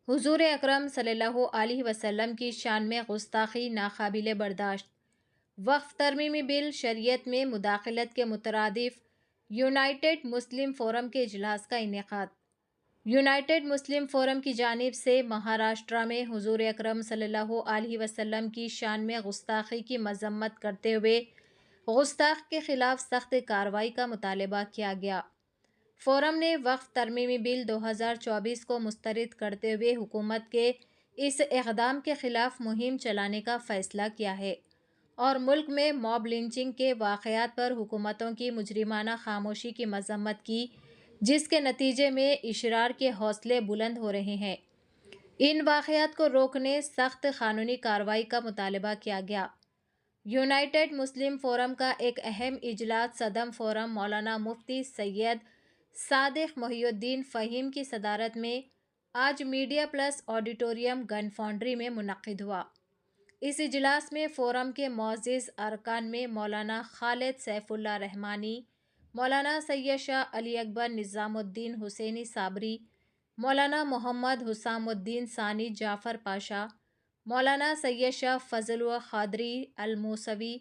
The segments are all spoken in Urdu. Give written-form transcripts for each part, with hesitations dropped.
حضور اکرم صلی اللہ علیہ وسلم کی شان میں گستاخی ناقابل برداشت۔ وقف ترمیمی بل شریعت میں مداخلت کے مترادف یونائیٹڈ مسلم فورم کے اجلاس کا انعقاد۔ یونائیٹڈ مسلم فورم کی جانب سے مہاراشٹرا میں حضور اکرم صلی اللہ علیہ وسلم کی شان میں گستاخی کی مذمت کرتے ہوئے گستاخ کے خلاف سخت کارروائی کا مطالبہ کیا گیا۔ فورم نے وقف ترمیمی بل 2024 کو مسترد کرتے ہوئے حکومت کے اس اقدام کے خلاف مہم چلانے کا فیصلہ کیا ہے اور ملک میں موب لنچنگ کے واقعات پر حکومتوں کی مجرمانہ خاموشی کی مذمت کی، جس کے نتیجے میں اشرار کے حوصلے بلند ہو رہے ہیں۔ ان واقعات کو روکنے سخت قانونی کارروائی کا مطالبہ کیا گیا۔ یونائیٹڈ مسلم فورم کا ایک اہم اجلاس صدم فورم مولانا مفتی سید صادق محی الدین فہیم کی صدارت میں آج میڈیا پلس آڈیٹوریم گن فاؤنڈری میں منعقد ہوا۔ اس اجلاس میں فورم کے معزز ارکان میں مولانا خالد سیف اللہ رحمانی، مولانا سید شاہ علی اکبر نظام الدین حسینی صابری، مولانا محمد حسام الدین ثانی جعفر پاشا، مولانا سید شاہ فضل قادری الموسوی،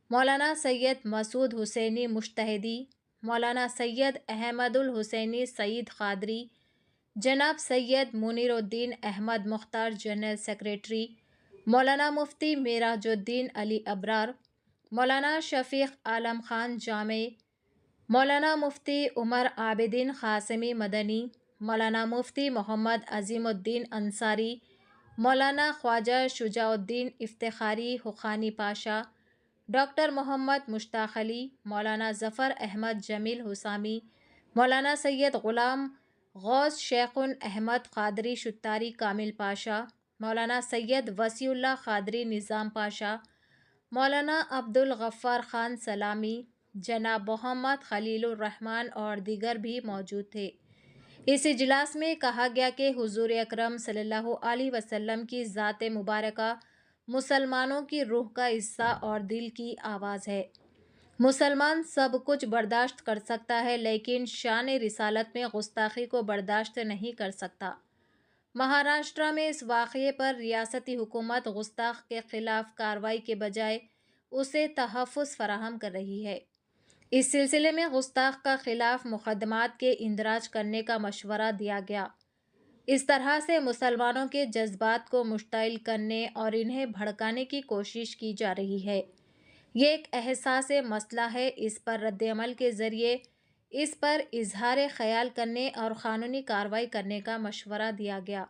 مولانا سید مسعود حسینی مجتہدی، مولانا سید احمد الحسینی سعید قادری، جناب سید منیر الدین احمد مختار جنرل سیکریٹری، مولانا مفتی معراج الدین علی ابرار، مولانا شفیق عالم خان جامع، مولانا مفتی عمر عابدین قاسمی مدنی، مولانا مفتی محمد عظیم الدین انصاری، مولانا خواجہ شجاع الدین افتخاری حقانی پاشا، ڈاکٹر محمد مشتاق علی، مولانا ظفر احمد جمیل حسامی، مولانا سید غلام غوث شیخ احمد قادری شتاری کامل پاشا، مولانا سید وسیع اللہ قادری نظام پاشا، مولانا عبد الغفار خان سلامی، جناب محمد خلیل الرحمن اور دیگر بھی موجود تھے۔ اس اجلاس میں کہا گیا کہ حضور اکرم صلی اللہ علیہ وسلم کی ذات مبارکہ مسلمانوں کی روح کا حصہ اور دل کی آواز ہے۔ مسلمان سب کچھ برداشت کر سکتا ہے لیکن شان رسالت میں گستاخی کو برداشت نہیں کر سکتا۔ مہاراشٹرا میں اس واقعے پر ریاستی حکومت گستاخ کے خلاف کارروائی کے بجائے اسے تحفظ فراہم کر رہی ہے۔ اس سلسلے میں گستاخ کا خلاف مقدمات کے اندراج کرنے کا مشورہ دیا گیا۔ اس طرح سے مسلمانوں کے جذبات کو مشتعل کرنے اور انہیں بھڑکانے کی کوشش کی جا رہی ہے۔ یہ ایک حساس مسئلہ ہے۔ اس پر رد عمل کے ذریعے اس پر اظہار خیال کرنے اور قانونی کارروائی کرنے کا مشورہ دیا گیا۔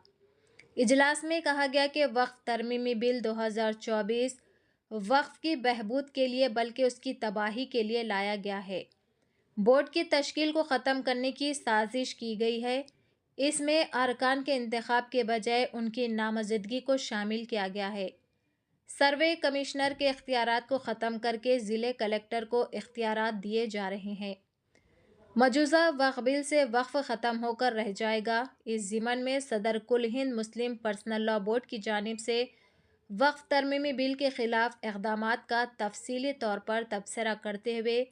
اجلاس میں کہا گیا کہ وقف ترمیمی بل 2024 وقف کی بہبود کے لیے بلکہ اس کی تباہی کے لیے لایا گیا ہے۔ بورڈ کی تشکیل کو ختم کرنے کی سازش کی گئی ہے۔ اس میں ارکان کے انتخاب کے بجائے ان کی نامزدگی کو شامل کیا گیا ہے۔ سروے کمشنر کے اختیارات کو ختم کر کے ضلع کلکٹر کو اختیارات دیے جا رہے ہیں۔ مجوزہ وقف بل سے وقف ختم ہو کر رہ جائے گا۔ اس ضمن میں صدر کل ہند مسلم پرسنل لاء بورڈ کی جانب سے وقف ترمیمی بل کے خلاف اقدامات کا تفصیلی طور پر تبصرہ کرتے ہوئے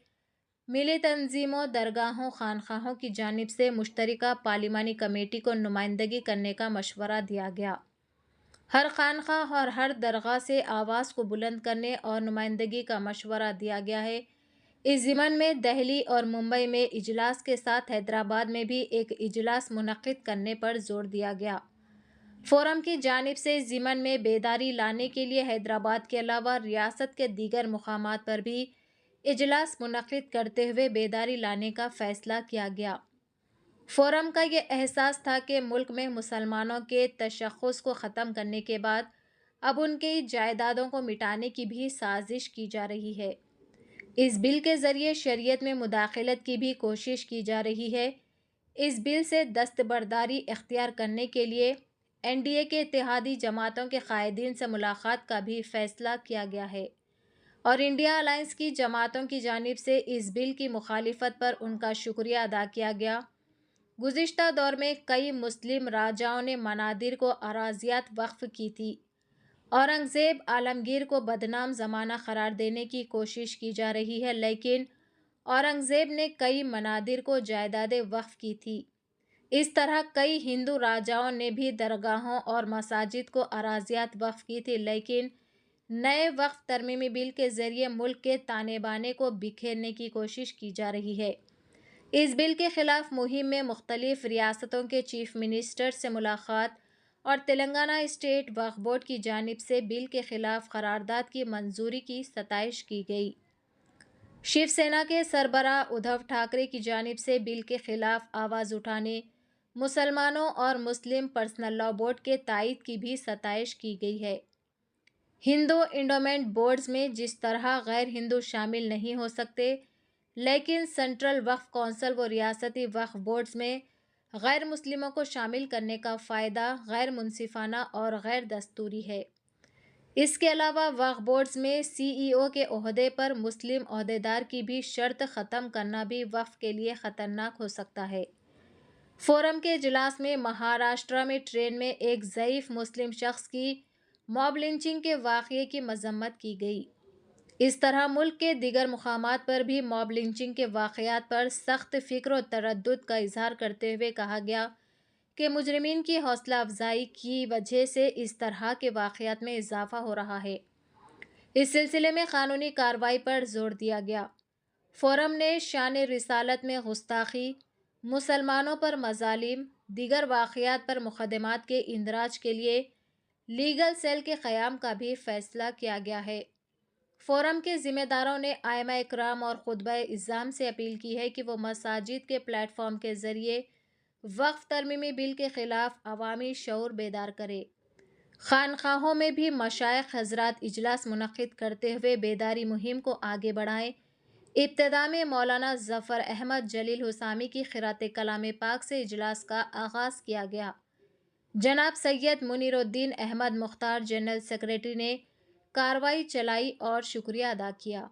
ملی تنظیموں، درگاہوں، خانقاہوں کی جانب سے مشترکہ پارلیمانی کمیٹی کو نمائندگی کرنے کا مشورہ دیا گیا۔ ہر خانقاہ اور ہر درگاہ سے آواز کو بلند کرنے اور نمائندگی کا مشورہ دیا گیا ہے۔ اس ضمن میں دہلی اور ممبئی میں اجلاس کے ساتھ حیدرآباد میں بھی ایک اجلاس منعقد کرنے پر زور دیا گیا۔ فورم کی جانب سے اس ضمن میں بیداری لانے کے لیے حیدرآباد کے علاوہ ریاست کے دیگر مقامات پر بھی اجلاس منعقد کرتے ہوئے بیداری لانے کا فیصلہ کیا گیا۔ فورم کا یہ احساس تھا کہ ملک میں مسلمانوں کے تشخص کو ختم کرنے کے بعد اب ان کی جائیدادوں کو مٹانے کی بھی سازش کی جا رہی ہے۔ اس بل کے ذریعے شریعت میں مداخلت کی بھی کوشش کی جا رہی ہے۔ اس بل سے دستبرداری اختیار کرنے کے لیے این ڈی اے کے اتحادی جماعتوں کے قائدین سے ملاقات کا بھی فیصلہ کیا گیا ہے اور انڈیا الائنس کی جماعتوں کی جانب سے اس بل کی مخالفت پر ان کا شکریہ ادا کیا گیا۔ گزشتہ دور میں کئی مسلم راجاؤں نے منادر کو اراضیات وقف کی تھی۔ اورنگزیب عالمگیر کو بدنام زمانہ قرار دینے کی کوشش کی جا رہی ہے لیکن اورنگزیب نے کئی منادر کو جائیداد وقف کی تھی۔ اس طرح کئی ہندو راجاؤں نے بھی درگاہوں اور مساجد کو اراضیات وقف کی تھی، لیکن نئے وقف ترمیمی بل کے ذریعے ملک کے تانے بانے کو بکھیرنے کی کوشش کی جا رہی ہے۔ اس بل کے خلاف مہم میں مختلف ریاستوں کے چیف منسٹر سے ملاقات اور تلنگانہ اسٹیٹ وقف بورڈ کی جانب سے بل کے خلاف قرارداد کی منظوری کی ستائش کی گئی۔ شیو سینا کے سربراہ ادھو ٹھاکرے کی جانب سے بل کے خلاف آواز اٹھانے، مسلمانوں اور مسلم پرسنل لاء بورڈ کے تائید کی بھی ستائش کی گئی ہے۔ ہندو انڈومنٹ بورڈز میں جس طرح غیر ہندو شامل نہیں ہو سکتے، لیکن سینٹرل وقف کونسل و ریاستی وقف بورڈز میں غیر مسلموں کو شامل کرنے کا فائدہ غیر منصفانہ اور غیر دستوری ہے۔ اس کے علاوہ وقف بورڈز میں سی ای او کے عہدے پر مسلم عہدیدار کی بھی شرط ختم کرنا بھی وقف کے لیے خطرناک ہو سکتا ہے۔ فورم کے اجلاس میں مہاراشٹرا میں ٹرین میں ایک ضعیف مسلم شخص کی موب لنچنگ کے واقعے کی مذمت کی گئی۔ اس طرح ملک کے دیگر مقامات پر بھی موب لنچنگ کے واقعات پر سخت فکر و تردد کا اظہار کرتے ہوئے کہا گیا کہ مجرمین کی حوصلہ افزائی کی وجہ سے اس طرح کے واقعات میں اضافہ ہو رہا ہے۔ اس سلسلے میں قانونی کارروائی پر زور دیا گیا۔ فورم نے شان رسالت میں گستاخی، مسلمانوں پر مظالم، دیگر واقعات پر مقدمات کے اندراج کے لیے لیگل سیل کے قیام کا بھی فیصلہ کیا گیا ہے۔ فورم کے ذمہ داروں نے ائمہ اکرام اور خطبہ اعظام سے اپیل کی ہے کہ وہ مساجد کے پلیٹ فارم کے ذریعے وقف ترمیمی بل کے خلاف عوامی شعور بیدار کرے۔ خانقاہوں میں بھی مشائخ حضرات اجلاس منعقد کرتے ہوئے بیداری مہم کو آگے بڑھائیں۔ ابتدا میں مولانا ظفر احمد جلیل حسامی کی قراءت کلام پاک سے اجلاس کا آغاز کیا گیا۔ جناب سید منیر الدین احمد مختار جنرل سیکریٹری نے کارروائی چلائی اور شکریہ ادا کیا۔